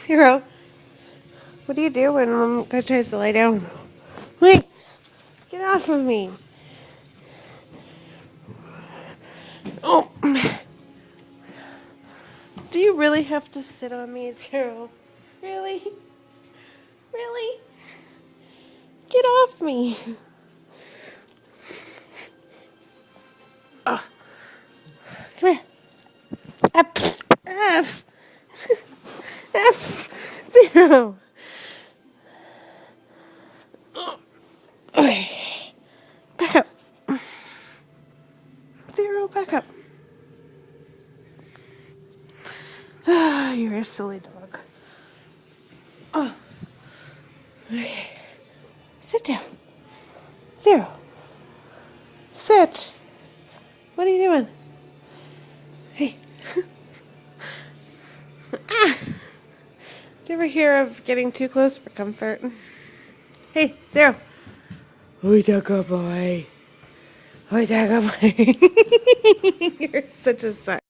Zero, what do you do when Mom tries to lie down? Wait, get off of me. Oh, do you really have to sit on me, Zero? Really? Really? Get off me. Oh, come here. F. F. F. Zero. Okay. Back up. Zero, back up. You're a silly dog. Oh. Okay. Sit down. Zero. Sit. What are you doing? Hey. Ah. Do you ever hear of getting too close for comfort? Hey, Zero. Who's a good boy? Who's a good boy? You're such a suck.